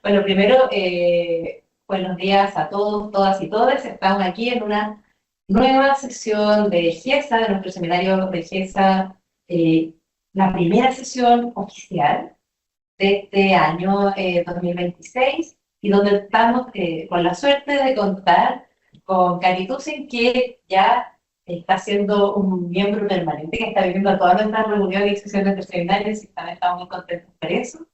Bueno, primero, buenos días a todos, todas y todes. Estamos aquí en una nueva sesión de GESA, de nuestro seminario de GESA, la primera sesión oficial de este año 2026, y donde estamos con la suerte de contar con Cari Tucen, que ya está siendo un miembro permanente, que está viniendo a todas nuestras reuniones y sesiones de seminarios, y también estamos muy contentos por eso.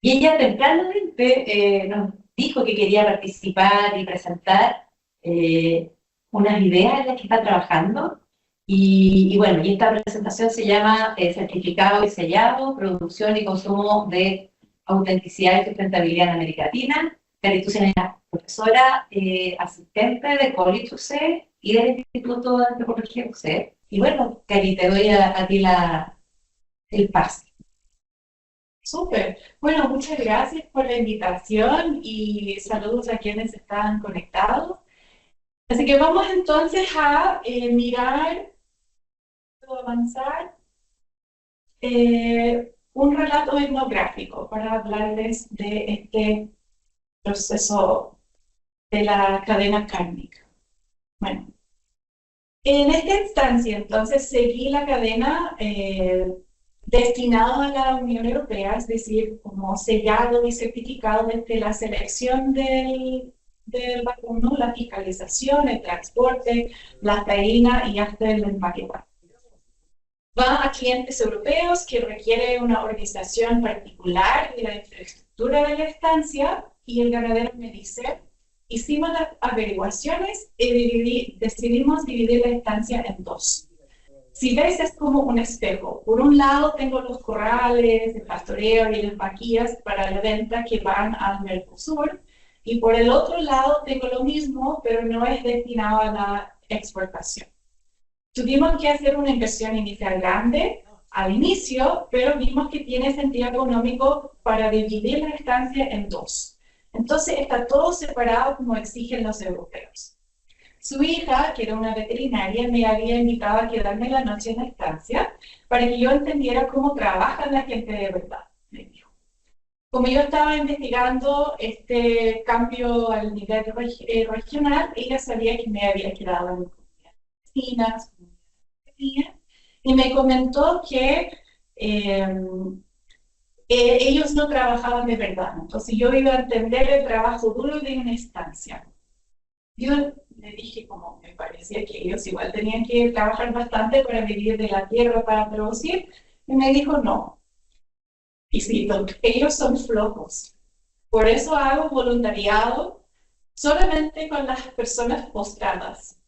Y ella tempranamente nos dijo que quería participar y presentar eh, unas ideas en las que está trabajando. Y bueno, y esta presentación se llama Certificado y Sellado, Producción y Consumo de Autenticidad y Sustentabilidad en América Latina. Caritus es profesora asistente de College UC y del Instituto de Antropología UC. Y bueno, Cari, te doy a ti el pase. Súper. Bueno, muchas gracias por la invitación y saludos a quienes están conectados. Así que vamos entonces a mirar, puedo avanzar, un relato etnográfico para hablarles de este proceso de la cadena kármica. Bueno, en esta instancia entonces seguí la cadena destinado a la Unión Europea, es decir, como sellado y certificado desde la selección del vacuno, la fiscalización, el transporte, la faena y hasta el empaquetado. Va a clientes europeos que requiere una organización particular de la infraestructura de la estancia, y el ganadero me dice: hicimos las averiguaciones y decidimos dividir la estancia en dos. Si ves, es como un espejo. Por un lado tengo los corrales, el pastoreo y las vaquillas para la venta que van al Mercosur, y por el otro lado tengo lo mismo, pero no es destinado a la exportación. Tuvimos que hacer una inversión inicial grande al inicio, pero vimos que tiene sentido económico para dividir la estancia en dos. Entonces está todo separado como exigen los europeos. Su hija, que era una veterinaria, me había invitado a quedarme la noche en la estancia para que yo entendiera cómo trabaja la gente de verdad, me dijo. Como yo estaba investigando este cambio al nivel regional, ella sabía que me había quedado en comunidades vecinas, y me comentó que ellos no trabajaban de verdad. Entonces yo iba a entender el trabajo duro de una estancia. Yo le dije, como me parecía que ellos igual tenían que trabajar bastante para vivir de la tierra, para producir, y me dijo no. Y cito: ellos son flojos. Por eso hago voluntariado solamente con las personas postradas.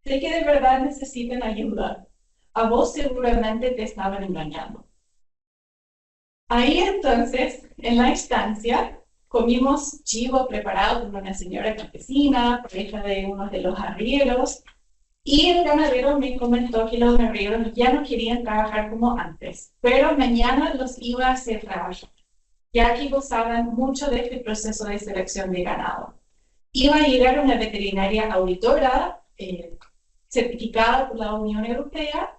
Sé que de verdad necesitan ayuda. A vos seguramente te estaban engañando. Ahí entonces, en la estancia, comimos chivo preparado por una señora campesina, pareja de uno de los arrieros, y el ganadero me comentó que los arrieros ya no querían trabajar como antes, pero mañana los iba a hacer trabajar, ya que gozaban mucho de este proceso de selección de ganado. Iba a llegar una veterinaria auditora certificada por la Unión Europea,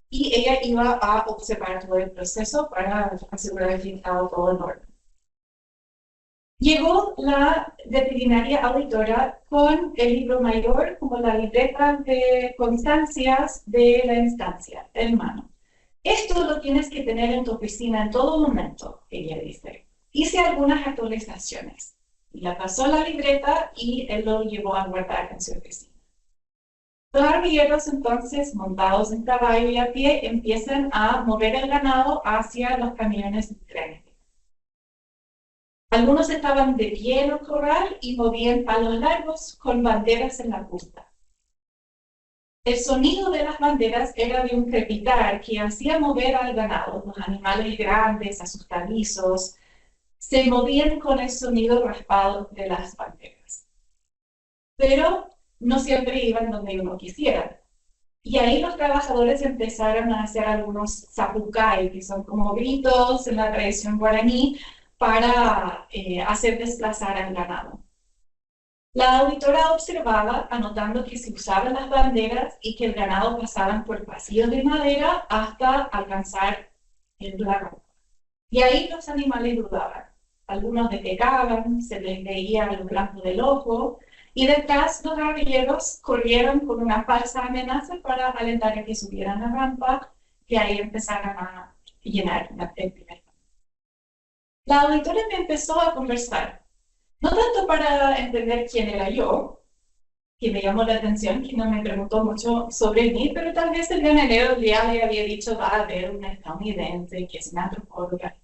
y ella iba a observar todo el proceso para asegurar que estaba todo en orden. Llegó la veterinaria auditora con el libro mayor, como la libreta de constancias de la instancia en mano. Esto lo tienes que tener en tu oficina en todo momento, ella dice. Hice algunas actualizaciones. Y la pasó la libreta y él lo llevó a guardar en su oficina. Los arrieros entonces, montados en caballo y a pie, empiezan a mover el ganado hacia los camiones de trenes. Algunos estaban de pie en el corral y movían palos largos con banderas en la punta. El sonido de las banderas era de un crepitar que hacía mover al ganado. Los animales grandes, asustadizos, se movían con el sonido raspado de las banderas. Pero no siempre iban donde uno quisiera. Y ahí los trabajadores empezaron a hacer algunos zapucay, que son como gritos en la tradición guaraní, para hacer desplazar al ganado. La auditora observaba, anotando que se usaban las banderas y que el ganado pasaban por pasillos de madera hasta alcanzar el lago. Y ahí los animales dudaban. algunos defecaban, se les veía los blancos del ojo, y detrás los guerrilleros corrieron con una falsa amenaza para alentar a que subieran la rampa, que ahí empezaran a llenar el primer. La auditora me empezó a conversar, no tanto para entender quién era yo, que me llamó la atención, que no me preguntó mucho sobre mí, pero tal vez el granadero ya le había dicho, va a haber una estadounidense que es una antropóloga.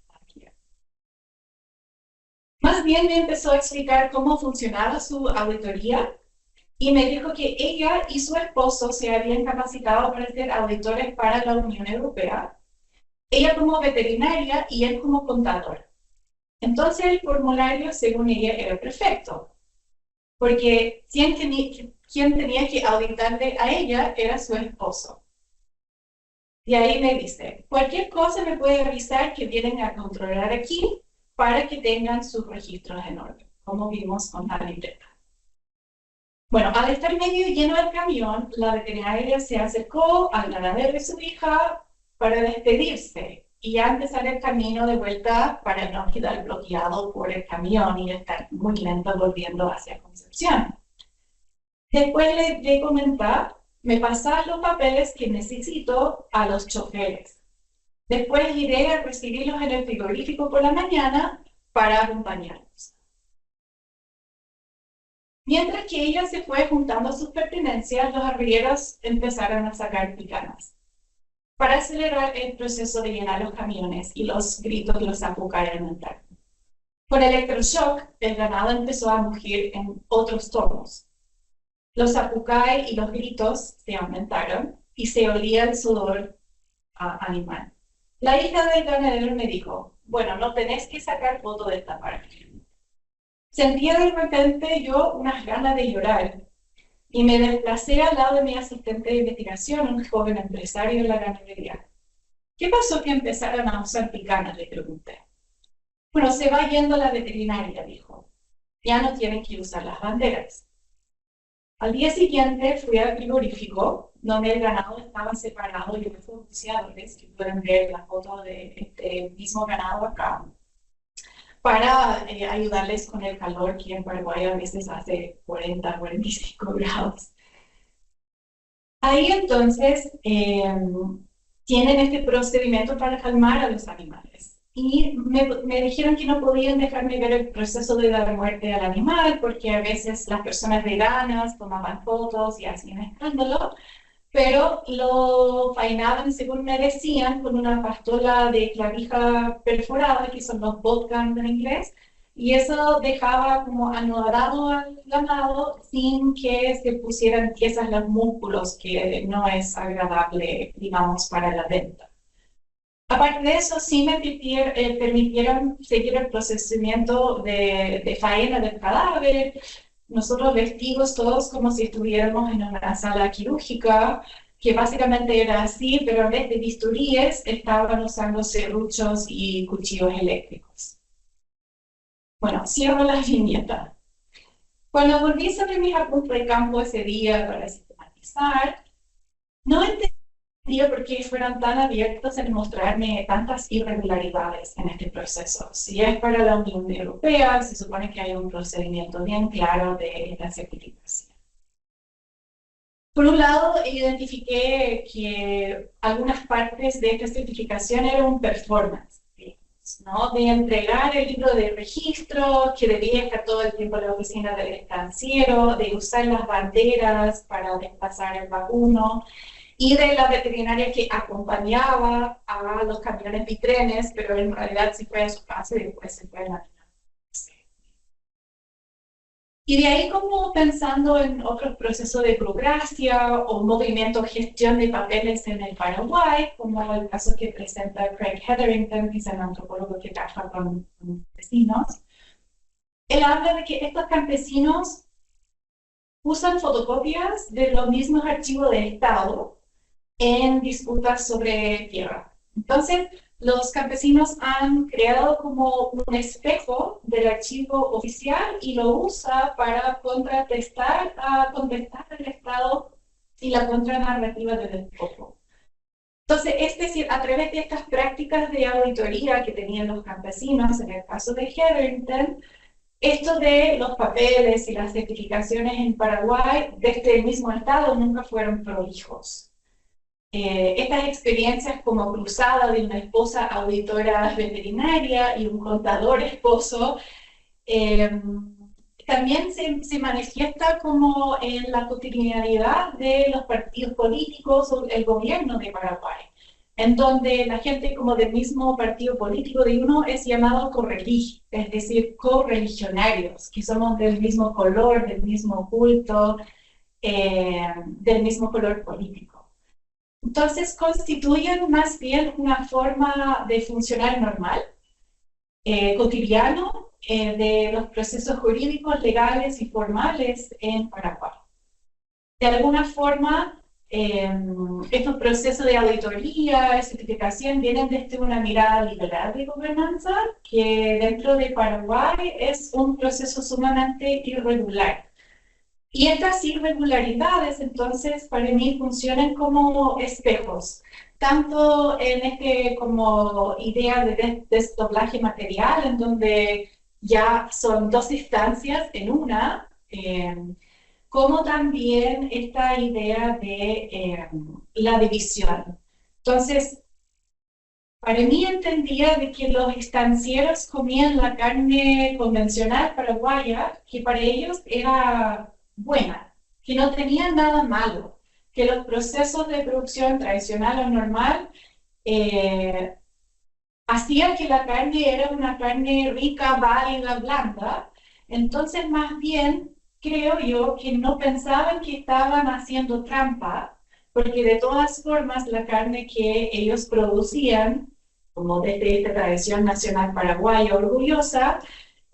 Más bien me empezó a explicar cómo funcionaba su auditoría y me dijo que ella y su esposo se habían capacitado para ser auditores para la Unión Europea, ella como veterinaria y él como contador. Entonces el formulario, según ella, era perfecto, porque quien tenía que auditarle a ella era su esposo. Y ahí me dice, cualquier cosa me puede avisar que vienen a controlar aquí para que tengan sus registros en orden, como vimos con la libreta. Bueno, al estar medio lleno el camión, la veterinaria se acercó al ganadero de su hija para despedirse y ya empezar el camino de vuelta para no quedar bloqueado por el camión y estar muy lento volviendo hacia Concepción. Después le comenté, me pasas los papeles que necesito a los choferes. Después iré a recibirlos en el frigorífico por la mañana para acompañarlos. Mientras que ella se fue juntando sus pertenencias, los arrieros empezaron a sacar picanas para acelerar el proceso de llenar los camiones y los gritos los aumentaron. Con el electroshock, el ganado empezó a mugir en otros tonos. Los apucay y los gritos se aumentaron y se olía el sudor animal. La hija del ganadero me dijo, bueno, no tenés que sacar foto de esta parte. Sentía de repente yo unas ganas de llorar y me desplacé al lado de mi asistente de investigación, un joven empresario en la ganadería. ¿Qué pasó que empezaron a usar picanas?, le pregunté. Bueno, se va yendo la veterinaria, dijo. Ya no tienen que usar las banderas. Al día siguiente fui al frigorífico, donde el ganado estaba separado y los buceadores, que pueden ver la foto de este mismo ganado acá, para ayudarles con el calor que en Paraguay a veces hace 40, 45 grados. Ahí entonces tienen este procedimiento para calmar a los animales. Y me dijeron que no podían dejarme ver el proceso de dar muerte al animal, porque a veces las personas veganas tomaban fotos y hacían escándalo, pero lo fainaban, según me decían, con una pastola de clavija perforada, que son los bolt guns en inglés, y eso dejaba como anudado al ganado sin que se pusieran tiesas los músculos, que no es agradable, digamos, para la venta. Aparte de eso, sí me permitieron seguir el procedimiento de faena del cadáver. Nosotros vestimos todos como si estuviéramos en una sala quirúrgica, que básicamente era así, pero en vez de bisturíes estaban usando serruchos y cuchillos eléctricos. Bueno, cierro la viñeta. Cuando volví sobre mis apuntes de campo ese día para sistematizar, no entendía por qué fueran tan abiertos en mostrarme tantas irregularidades en este proceso. Si es para la Unión Europea, se supone que hay un procedimiento bien claro de la certificación. Por un lado, identifiqué que algunas partes de esta certificación eran un performance, ¿no? De entregar el libro de registro, que debía estar todo el tiempo en la oficina del estanciero, de usar las banderas para desplazar el vacuno, y de la veterinaria que acompañaba a los camiones bitrenes, pero en realidad se fue a su casa y después se fue a la. Y de ahí, como pensando en otros procesos de burocracia o movimiento gestión de papeles en el Paraguay, como el caso que presenta Craig Hetherington, que es el antropólogo que trabaja con vecinos, él habla de que estos campesinos usan fotocopias de los mismos archivos de Estado en disputas sobre tierra. Entonces, los campesinos han creado como un espejo del archivo oficial y lo usa para contestar al Estado y la contranarrativa del despojo. Entonces, es decir, a través de estas prácticas de auditoría que tenían los campesinos, en el caso de Hetherington, esto de los papeles y las certificaciones en Paraguay, desde el mismo Estado, nunca fueron prolijos. Estas experiencias como cruzada de una esposa auditora veterinaria y un contador esposo, también se manifiesta como en la cotidianidad de los partidos políticos o el gobierno de Paraguay, en donde la gente como del mismo partido político de uno es llamado correlig, es decir, correligionarios, que somos del mismo color, del mismo culto, del mismo color político. Entonces constituyen más bien una forma de funcionar normal, cotidiano, de los procesos jurídicos, legales y formales en Paraguay. De alguna forma, estos procesos de auditoría y certificación vienen desde una mirada liberal de gobernanza, que dentro de Paraguay es un proceso sumamente irregular. Y estas irregularidades, entonces, para mí funcionan como espejos, tanto en como idea de desdoblaje material, en donde ya son dos instancias en una, como también esta idea de la división. Entonces, para mí entendía de que los estancieros comían la carne convencional paraguaya, que para ellos era buena, que no tenía nada malo, que los procesos de producción tradicional o normal hacían que la carne era una carne rica, válida, blanda. Entonces, más bien, creo yo que no pensaban que estaban haciendo trampa, porque de todas formas la carne que ellos producían, como desde esta tradición nacional paraguaya orgullosa,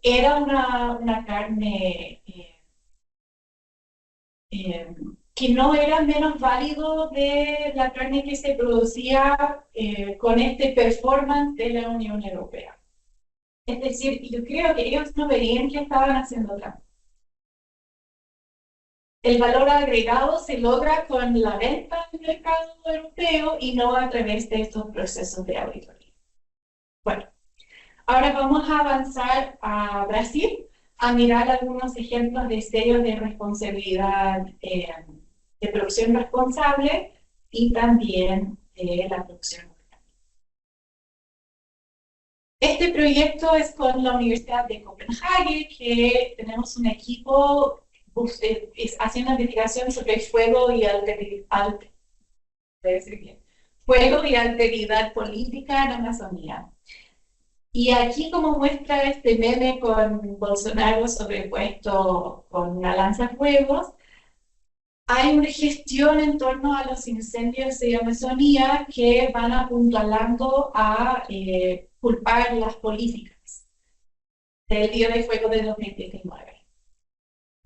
era una carne que no era menos válido de la carne que se producía con este performance de la Unión Europea. Es decir, yo creo que ellos no veían que estaban haciendo trampa. El valor agregado se logra con la venta al mercado europeo y no a través de estos procesos de auditoría. Bueno, ahora vamos a avanzar a Brasil, a mirar algunos ejemplos de sellos de responsabilidad de producción responsable y también de la producción. Este proyecto es con la Universidad de Copenhague, que tenemos un equipo haciendo investigación sobre fuego y alteridad política en Amazonía. Y aquí, como muestra este meme con Bolsonaro sobrepuesto con una lanzafuegos, hay una gestión en torno a los incendios de Amazonía que van apuntalando a culpar las políticas del día de fuego de 2019.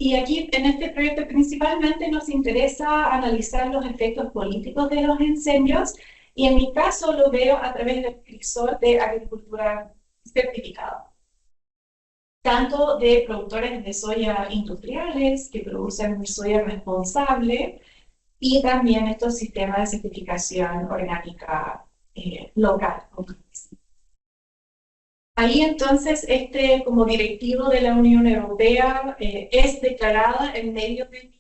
Y aquí, en este proyecto, principalmente nos interesa analizar los efectos políticos de los incendios, y en mi caso lo veo a través del crisol de agricultura certificada, tanto de productores de soya industriales que producen soya responsable y también estos sistemas de certificación orgánica local. Ahí entonces, como directivo de la Unión Europea, es declarada en medio de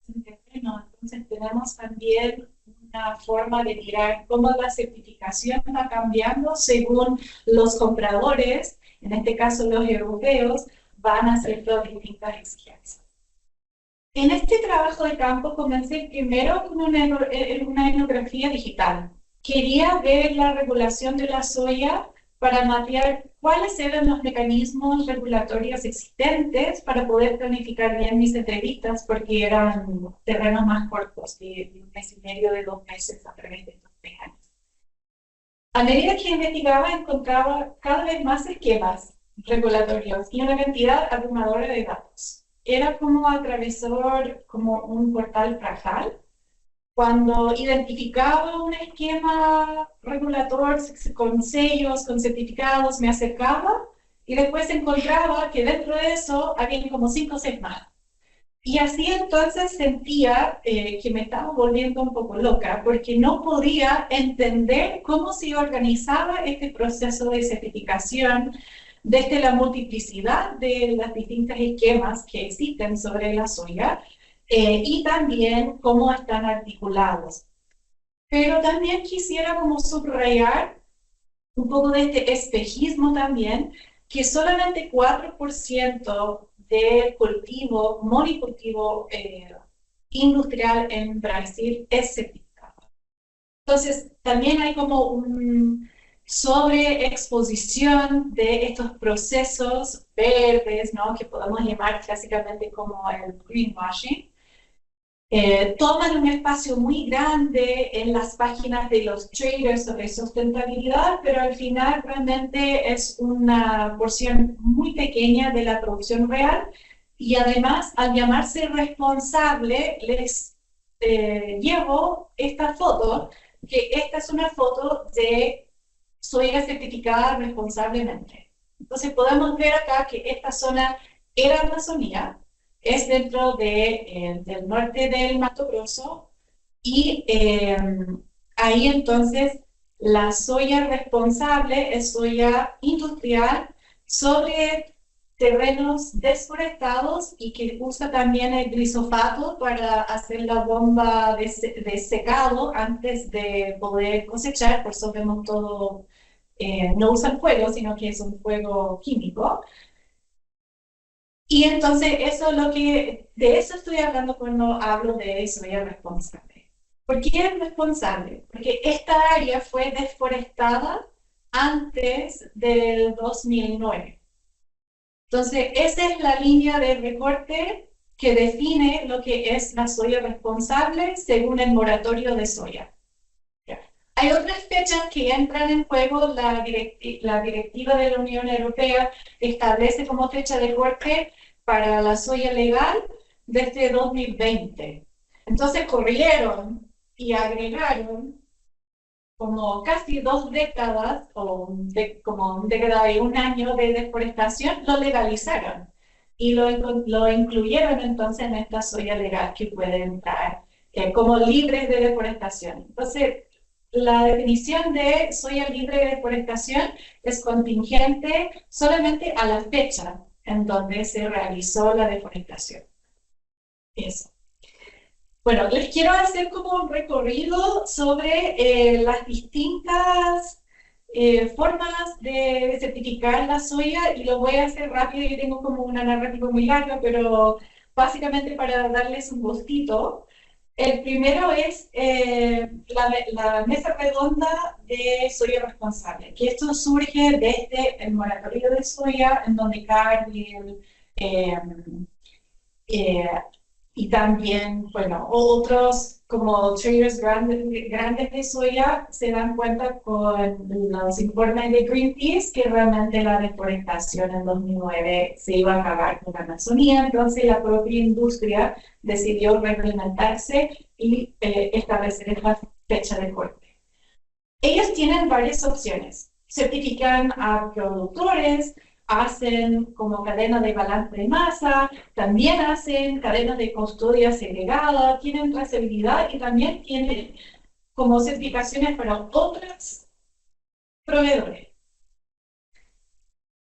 mi terreno. Entonces tenemos también una forma de mirar cómo la certificación va cambiando según los compradores, en este caso los europeos, van a hacer todas distintas exigencias. En este trabajo de campo comencé primero con una etnografía digital. Quería ver la regulación de la soya para mapear cuáles eran los mecanismos regulatorios existentes para poder planificar bien mis entrevistas, porque eran terrenos más cortos, de un mes y medio, de 2 meses a través de estos 3 años. A medida que investigaba, encontraba cada vez más esquemas regulatorios y una cantidad abrumadora de datos. Era como atravesar como un portal fractal. Cuando identificaba un esquema regulador con sellos, con certificados, me acercaba y después encontraba que dentro de eso había como 5 o 6 más. Y así entonces sentía que me estaba volviendo un poco loca porque no podía entender cómo se organizaba este proceso de certificación desde la multiplicidad de las distintas esquemas que existen sobre la soya y también cómo están articulados. Pero también quisiera como subrayar un poco de este espejismo también, que solamente 4% del cultivo, monocultivo industrial en Brasil es certificado. Entonces, también hay como una sobreexposición de estos procesos verdes, ¿no? Que podemos llamar clásicamente como el greenwashing, toman un espacio muy grande en las páginas de los traders sobre sustentabilidad, pero al final realmente es una porción muy pequeña de la producción real y además al llamarse responsable les llevo esta foto, que esta es una foto de soya certificada responsablemente. Entonces podemos ver acá que esta zona era Amazonía, es dentro del norte del Mato Grosso y ahí entonces la soya responsable es soya industrial sobre terrenos desforestados y que usa también el glisofato para hacer la bomba de secado antes de poder cosechar, por eso vemos todo, no usan fuego, sino que es un fuego químico. Y entonces eso es lo que, de eso estoy hablando cuando hablo de soya responsable. ¿Por qué es responsable? Porque esta área fue desforestada antes del 2009. Entonces, esa es la línea de recorte que define lo que es la soya responsable según el moratorio de soya. Hay otras fechas que entran en juego. La directiva de la Unión Europea establece como fecha de corte para la soya legal desde 2020. Entonces corrieron y agregaron como casi 2 décadas, o como una década y un año de deforestación, lo legalizaron. Y lo incluyeron entonces en esta soya legal que puede entrar como libres de deforestación. Entonces, la definición de soya libre de deforestación es contingente solamente a la fecha en donde se realizó la deforestación. Eso. Bueno, les quiero hacer como un recorrido sobre las distintas formas de certificar la soya y lo voy a hacer rápido. Yo tengo como una narrativa muy larga, pero básicamente para darles un gustito. El primero es la mesa redonda de soya responsable, que esto surge desde el moratorio de soya, en donde Cargill y también, bueno, otros como traders grandes de soya se dan cuenta con los informes de Greenpeace que realmente la deforestación en 2009 se iba a acabar con la Amazonía, entonces la propia industria decidió reglamentarse y establecer esta fecha de corte. Ellos tienen varias opciones. Certifican a productores, hacen como cadena de balance de masa, también hacen cadena de custodia segregada, tienen trazabilidad y también tienen como certificaciones para otros proveedores.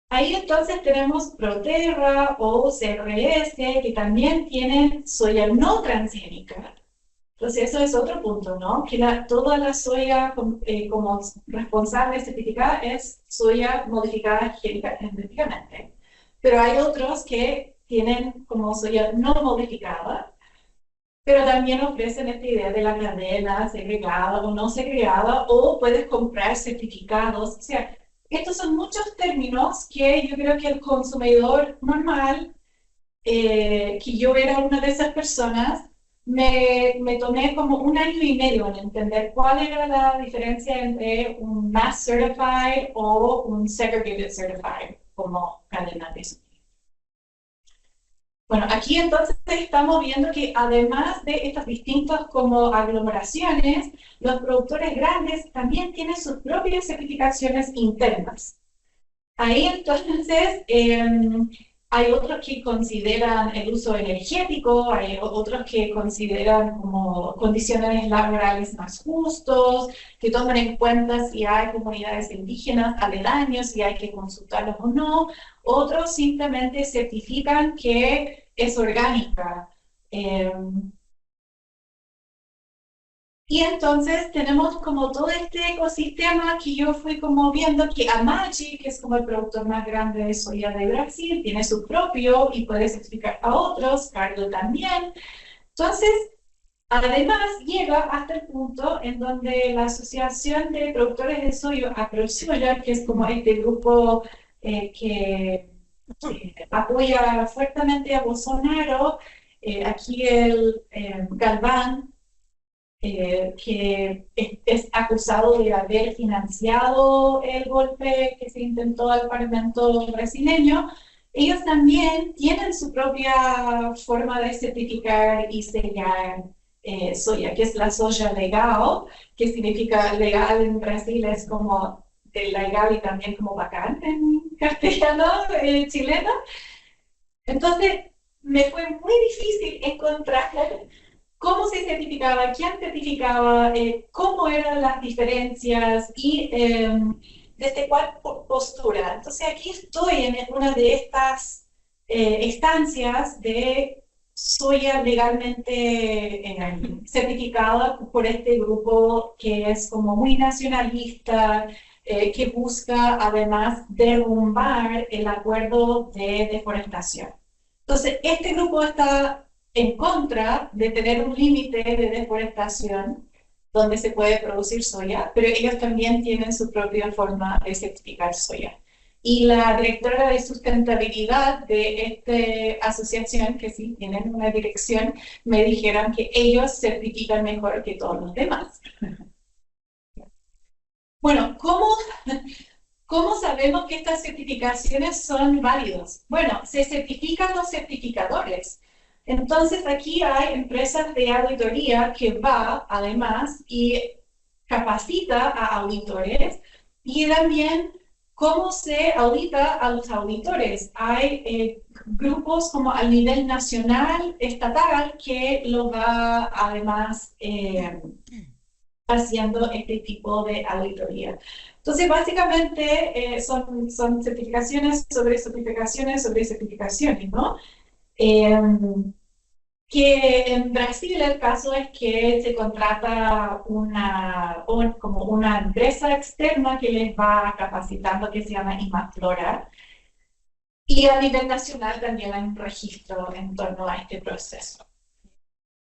Ahí entonces tenemos Proterra o CRS que también tienen soya no transgénica. Entonces eso es otro punto, ¿no? Que toda la soya como responsable certificada es soya modificada genéticamente. Pero hay otros que tienen como soya no modificada, pero también ofrecen esta idea de la cadena segregada o no segregada, o puedes comprar certificados. O sea, estos son muchos términos que yo creo que el consumidor normal, que yo era una de esas personas, me tomé como 1 año y medio en entender cuál era la diferencia entre un Mass Certified o un Segregated Certified como cadena de suministro. Bueno, aquí entonces estamos viendo que además de estas distintas como aglomeraciones, los productores grandes también tienen sus propias certificaciones internas. Ahí entonces Hay otros que consideran el uso energético, hay otros que consideran como condiciones laborales más justos, que toman en cuenta si hay comunidades indígenas aledañas, si hay que consultarlos o no. Otros simplemente certifican que es orgánica. Y entonces tenemos como todo este ecosistema que yo fui como viendo que Amaggi, que es como el productor más grande de soya de Brasil, tiene su propio y puedes explicar a otros, Cardo también. Entonces, además llega hasta el punto en donde la Asociación de Productores de Soya, AproSoya, que es como este grupo que apoya fuertemente a Bolsonaro, aquí el Galván, que es acusado de haber financiado el golpe que se intentó al Parlamento brasileño, ellos también tienen su propia forma de certificar y sellar soya, que es la soya legal, que significa legal en Brasil, es como legal y también como bacán en castellano, chileno. Entonces, me fue muy difícil encontrar cómo se certificaba, quién certificaba, cómo eran las diferencias y desde cuál postura. Entonces aquí estoy en una de estas estancias de soya legalmente certificada por este grupo que es como muy nacionalista, que busca además derrumbar el acuerdo de deforestación. Entonces, este grupo está en contra de tener un límite de deforestación donde se puede producir soya, pero ellos también tienen su propia forma de certificar soya. Y la directora de sustentabilidad de esta asociación, que sí tienen una dirección, me dijeron que ellos certifican mejor que todos los demás. Bueno, ¿cómo sabemos que estas certificaciones son válidas? Bueno, se certifican los certificadores. Entonces, aquí hay empresas de auditoría que va, además, y capacita a auditores y también cómo se audita a los auditores. Hay grupos como a nivel nacional, estatal, que lo va, además, haciendo este tipo de auditoría. Entonces, básicamente son certificaciones sobre certificaciones sobre certificaciones, ¿no? Que en Brasil el caso es que se contrata como una empresa externa que les va capacitando, que se llama Imaflora, y a nivel nacional también hay un registro en torno a este proceso.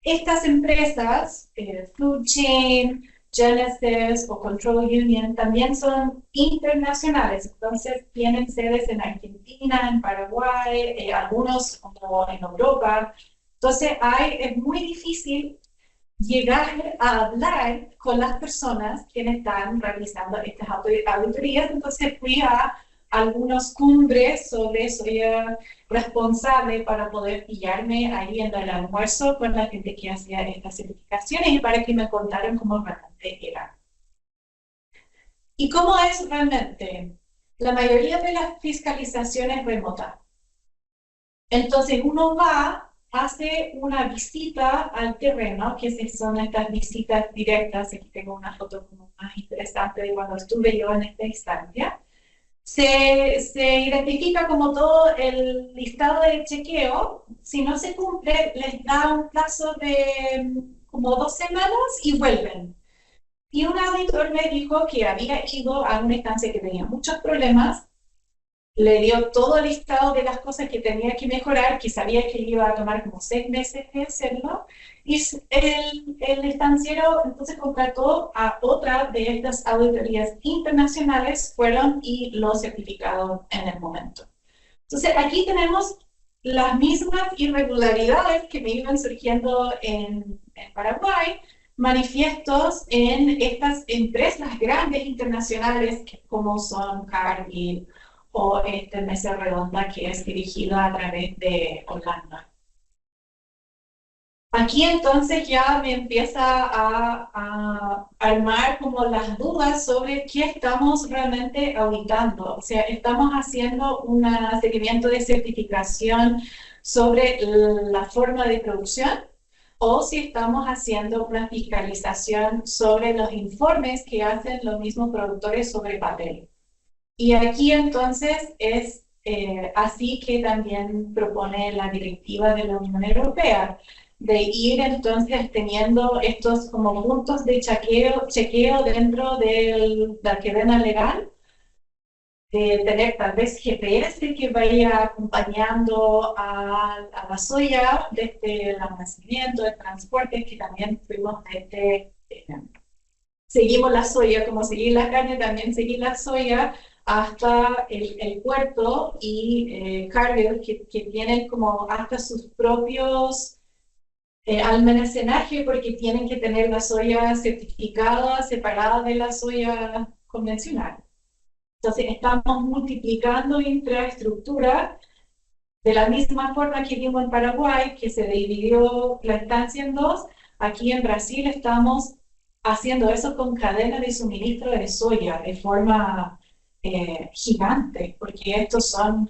Estas empresas, Food Chain, Genesis o Control Union, también son internacionales, entonces tienen sedes en Argentina, en Paraguay, algunos como en Europa. Entonces es muy difícil llegar a hablar con las personas que están realizando estas auditorías, entonces fui a algunos cumbres sobre soy responsable para poder pillarme ahí en el almuerzo con la gente que hacía estas certificaciones y para que me contaran cómo realmente era. ¿Y cómo es realmente? La mayoría de las fiscalizaciones remotas. Entonces uno va, hace una visita al terreno, que son estas visitas directas. Aquí tengo una foto como más interesante de cuando estuve yo en esta instancia. Se identifica como todo el listado de chequeo. Si no se cumple, les da un plazo de como 2 semanas y vuelven. Y un auditor me dijo que había ido a una instancia que tenía muchos problemas, le dio todo el listado de las cosas que tenía que mejorar, que sabía que iba a tomar como 6 meses de hacerlo, y el estanciero entonces contrató a otra de estas auditorías internacionales, fueron y lo certificaron en el momento. Entonces aquí tenemos las mismas irregularidades que me iban surgiendo en Paraguay, manifiestos en estas empresas grandes internacionales como son Cargill o Mesa Redonda, que es dirigida a través de Holanda. Aquí entonces ya me empieza a armar como las dudas sobre qué estamos realmente auditando. O sea, estamos haciendo un seguimiento de certificación sobre la forma de producción o si estamos haciendo una fiscalización sobre los informes que hacen los mismos productores sobre papel. Y aquí entonces es así que también propone la directiva de la Unión Europea, de ir entonces teniendo estos como puntos de chequeo dentro de la cadena legal, de tener tal vez GPS que vaya acompañando a la soya desde el almacenamiento, el transporte, que también fuimos desde, seguimos la soya, como seguir la carne, también seguir la soya hasta el puerto y carriers que tienen como hasta sus propios almacenaje porque tienen que tener la soya certificada, separada de la soya convencional. Entonces estamos multiplicando infraestructura de la misma forma que vimos en Paraguay, que se dividió la estancia en dos. Aquí en Brasil estamos haciendo eso con cadena de suministro de soya de forma gigante, porque estos son,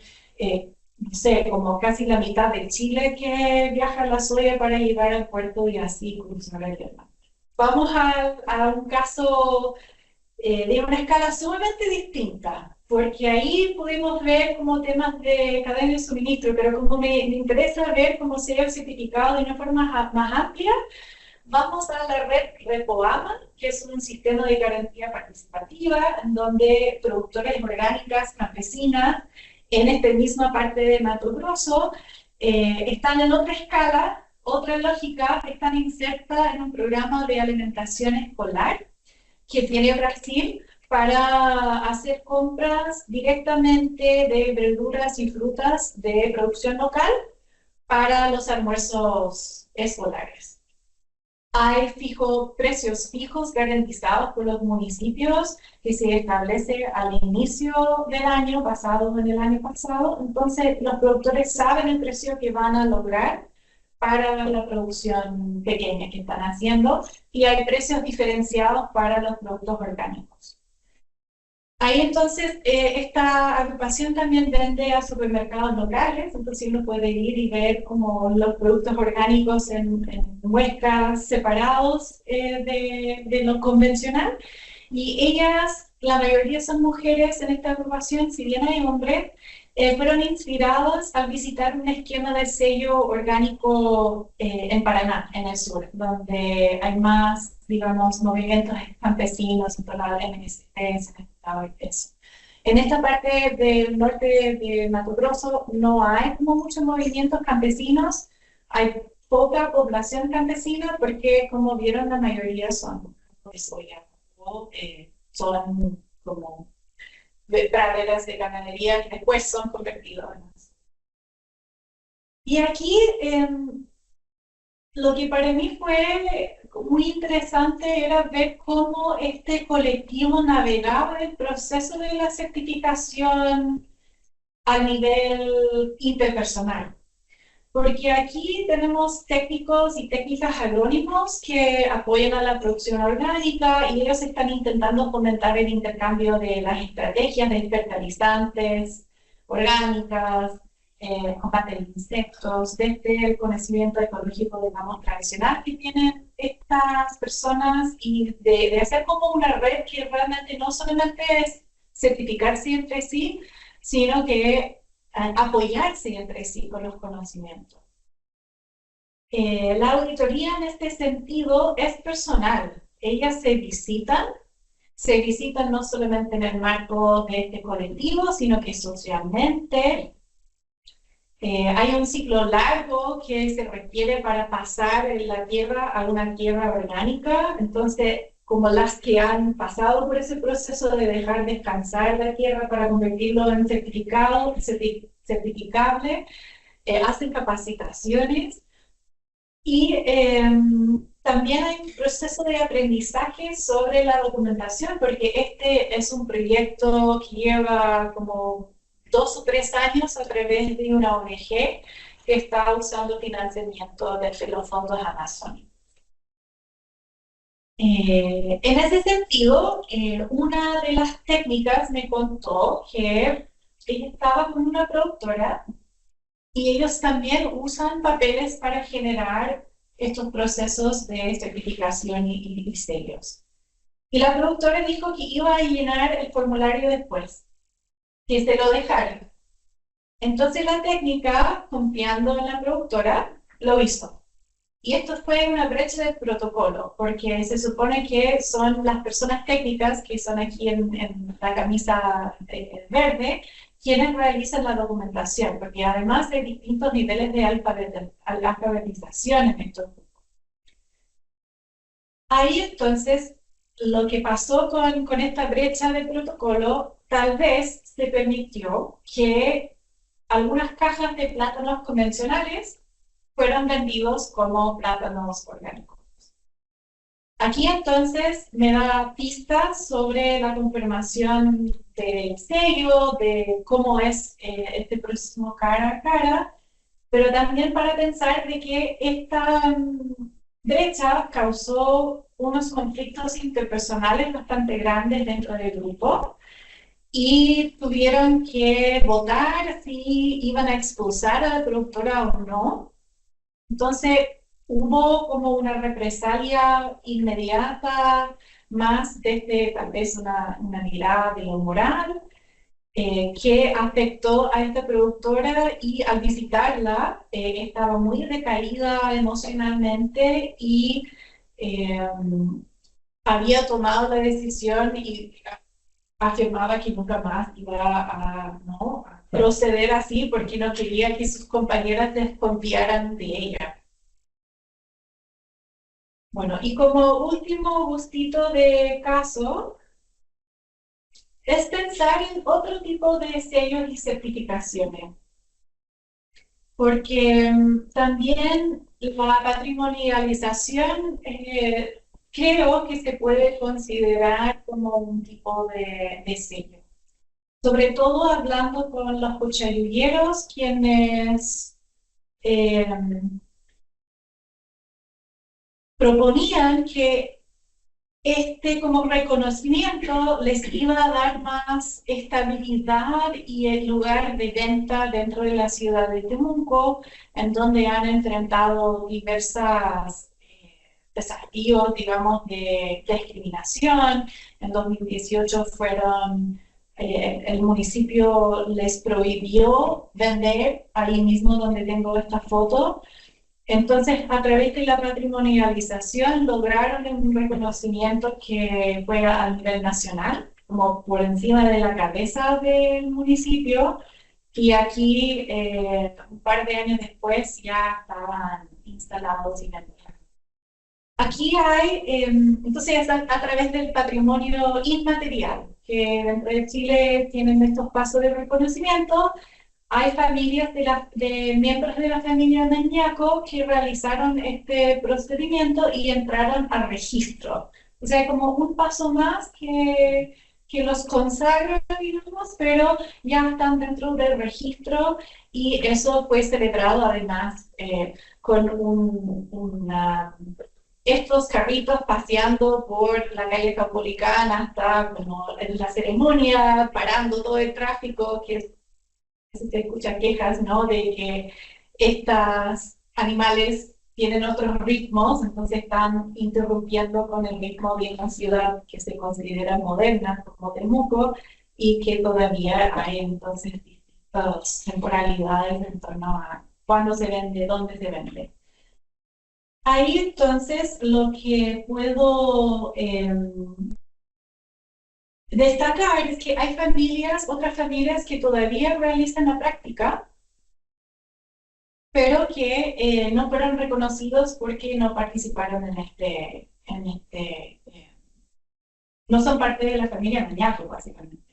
no sé, como casi la mitad de Chile que viaja la soya para llegar al puerto y así cruzar el mar. Vamos a un caso de una escala sumamente distinta, porque ahí pudimos ver como temas de cadena de suministro, pero como me interesa ver cómo se ha certificado de una forma más amplia, vamos a la red REPOAMA, que es un sistema de garantía participativa, en donde productores orgánicas campesinas en esta misma parte de Mato Grosso están en otra escala, otra lógica, están insertas en un programa de alimentación escolar que tiene Brasil para hacer compras directamente de verduras y frutas de producción local para los almuerzos escolares. Hay precios fijos garantizados por los municipios que se establece al inicio del año, basado en el año pasado. Entonces, los productores saben el precio que van a lograr para la producción pequeña que están haciendo y hay precios diferenciados para los productos orgánicos. Ahí entonces esta agrupación también vende a supermercados locales, entonces uno puede ir y ver como los productos orgánicos en muestras separados de lo convencional. Y ellas, la mayoría son mujeres en esta agrupación, si bien hay hombres, fueron inspiradas al visitar un esquema de sello orgánico en Paraná, en el sur, donde hay más, digamos, movimientos campesinos, en la MST, en el estado de eso. En esta parte del norte de Mato Grosso no hay como muchos movimientos campesinos, hay poca población campesina porque, como vieron, la mayoría son de soya o son como de praderas de ganadería que después son convertidos en eso. Y aquí lo que para mí fue muy interesante era ver cómo este colectivo navegaba el proceso de la certificación a nivel interpersonal. Porque aquí tenemos técnicos y técnicas agrónomos que apoyan a la producción orgánica y ellos están intentando fomentar el intercambio de las estrategias de fertilizantes orgánicas, combate de insectos, desde el conocimiento ecológico, digamos, tradicional que tienen estas personas y de hacer como una red que realmente no solamente es certificarse entre sí, sino que apoyarse entre sí con los conocimientos. La auditoría en este sentido es personal. Ellas se visitan no solamente en el marco de este colectivo, sino que socialmente. Hay un ciclo largo que se requiere para pasar en la tierra a una tierra orgánica, entonces como las que han pasado por ese proceso de dejar descansar la tierra para convertirlo en certificable, hacen capacitaciones y también hay un proceso de aprendizaje sobre la documentación, porque este es un proyecto que lleva como 2 o 3 años a través de una ONG que está usando financiamiento desde los fondos amazónicos. En ese sentido, una de las técnicas me contó que ella estaba con una productora y ellos también usan papeles para generar estos procesos de certificación y sellos. Y la productora dijo que iba a llenar el formulario después, que se lo dejaran. Entonces la técnica, confiando en la productora, lo hizo. Y esto fue una brecha del protocolo, porque se supone que son las personas técnicas, que son aquí en la camisa verde, quienes realizan la documentación, porque además hay distintos niveles de alfabetización en estos grupos. Ahí entonces, lo que pasó con esta brecha de protocolo, tal vez se permitió que algunas cajas de plátanos convencionales fueron vendidos como plátanos orgánicos. Aquí entonces me da pistas sobre la confirmación del sello, de cómo es este proceso cara a cara, pero también para pensar de que esta brecha causó unos conflictos interpersonales bastante grandes dentro del grupo y tuvieron que votar si iban a expulsar a la productora o no. Entonces, hubo como una represalia inmediata, más desde tal vez una mirada de lo moral, que afectó a esta productora y al visitarla estaba muy decaída emocionalmente y eh, había tomado la decisión y afirmaba que nunca más iba a, ¿no?, a proceder así porque no quería que sus compañeras desconfiaran de ella. Bueno, y como último gustito de caso, es pensar en otro tipo de sellos y certificaciones, porque también la patrimonialización creo que se puede considerar como un tipo de sello. Sobre todo hablando con los cuchayulleros, quienes proponían que este como reconocimiento les iba a dar más estabilidad y el lugar de venta dentro de la ciudad de Temuco, en donde han enfrentado diversos desafíos, digamos, de discriminación. En 2018 fueron, el municipio les prohibió vender ahí mismo donde tengo esta foto. Entonces, a través de la patrimonialización lograron un reconocimiento que fue a nivel nacional, como por encima de la cabeza del municipio, y aquí, un par de años después, ya estaban instalados y vendidos. Aquí hay, entonces, a través del patrimonio inmaterial, que dentro de Chile tienen estos pasos de reconocimiento. Hay familias de miembros de la familia Mañaco que realizaron este procedimiento y entraron al registro. O sea, como un paso más que los consagra, digamos, pero ya están dentro del registro y eso fue celebrado además con estos carritos paseando por la calle Caupolicán hasta como en la ceremonia, parando todo el tráfico, que se escuchan quejas, ¿no?, de que estos animales tienen otros ritmos, entonces están interrumpiendo con el ritmo de una ciudad que se considera moderna, como Temuco, y que todavía hay entonces distintas temporalidades en torno a cuándo se vende, dónde se vende. Ahí entonces lo que puedo destacar es que hay otras familias que todavía realizan la práctica, pero que no fueron reconocidos porque no participaron no son parte de la familia Mañaco, básicamente.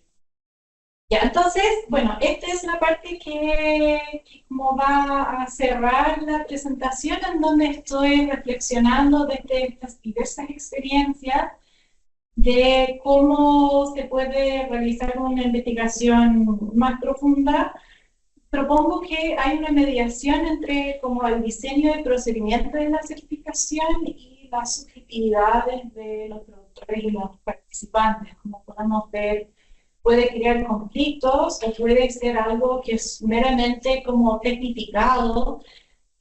Ya, entonces, bueno, esta es la parte que como va a cerrar la presentación, en donde estoy reflexionando desde estas diversas experiencias de cómo se puede realizar una investigación más profunda, propongo que hay una mediación entre como el diseño de procedimiento de la certificación y las subjetividades de los productores y los participantes. Como podemos ver, puede crear conflictos o puede ser algo que es meramente como tecnificado,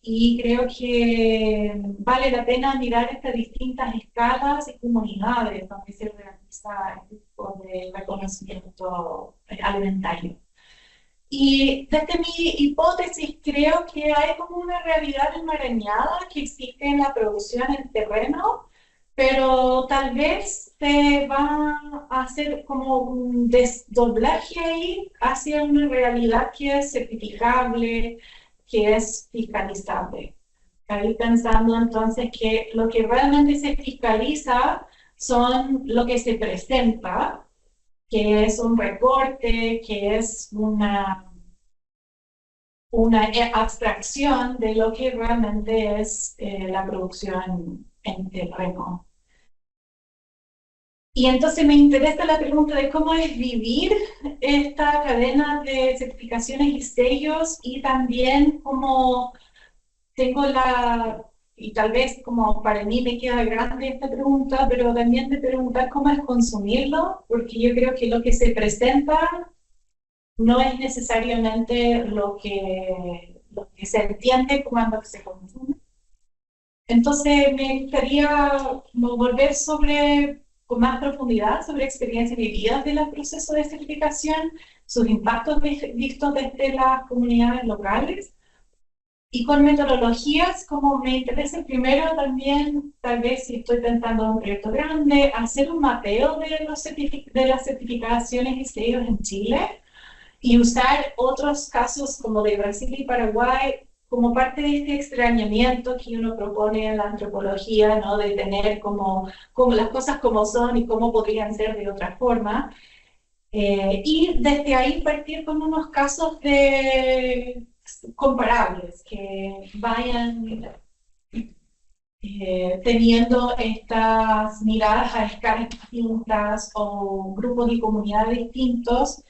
y creo que vale la pena mirar estas distintas escalas y comunidades donde se realiza este tipo de reconocimiento alimentario. Y desde mi hipótesis creo que hay como una realidad enmarañada que existe en la producción en terreno, pero tal vez se va a hacer como un desdoblaje ahí hacia una realidad que es certificable, que es fiscalizable. Ahí pensando entonces que lo que realmente se fiscaliza son lo que se presenta, que es un reporte, que es una abstracción de lo que realmente es la producción en terreno. Y entonces me interesa la pregunta de cómo es vivir esta cadena de certificaciones y sellos, y también cómo tengo y tal vez como para mí me queda grande esta pregunta, pero también de preguntar cómo es consumirlo, porque yo creo que lo que se presenta no es necesariamente lo que se entiende cuando se consume. Entonces me gustaría como volver con más profundidad sobre experiencias vividas del proceso de certificación, sus impactos vistos desde las comunidades locales, y con metodologías, como me interesa primero también, tal vez si estoy pensando en un proyecto grande, hacer un mapeo de las certificaciones y sellos en Chile, y usar otros casos como de Brasil y Paraguay como parte de este extrañamiento que uno propone en la antropología, ¿no? De tener como las cosas como son y cómo podrían ser de otra forma. Y desde ahí partir con unos casos comparables que vayan teniendo estas miradas a escalas distintas o grupos y comunidades distintos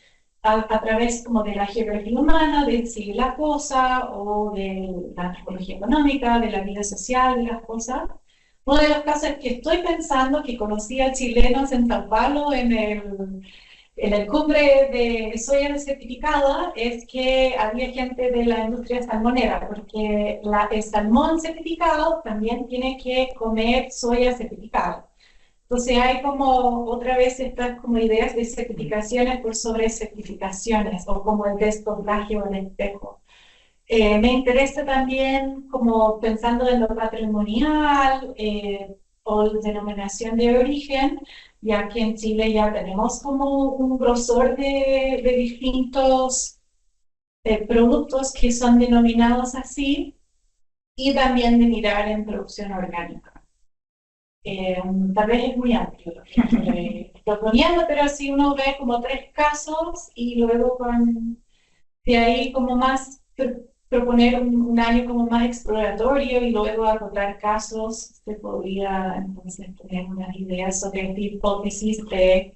a través como de la geografía humana, de seguir la cosa, o de la antropología económica, de la vida social de las cosas. Uno de los casos que estoy pensando, que conocí a chilenos en San Pablo en el cumbre de soya certificada, es que había gente de la industria salmonera, porque el salmón certificado también tiene que comer soya certificada. Entonces hay como otra vez estas como ideas de certificaciones por sobre certificaciones, o como el desdoblaje o el espejo. Me interesa también como pensando en lo patrimonial o la denominación de origen, ya que en Chile ya tenemos como un grosor de distintos productos que son denominados así, y también de mirar en producción orgánica. Tal vez es muy amplio lo que estoy proponiendo, pero si uno ve como 3 casos y luego de ahí como más proponer un año como más exploratorio y luego acotar casos, se podría entonces tener unas ideas sobre esta hipótesis de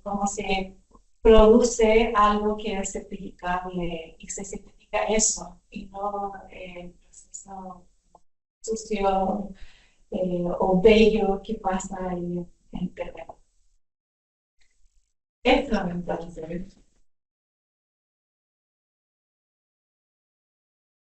cómo se produce algo que es certificable y se certifica eso, y no el proceso sucio o bello que pasa ahí en terreno. Eso entonces.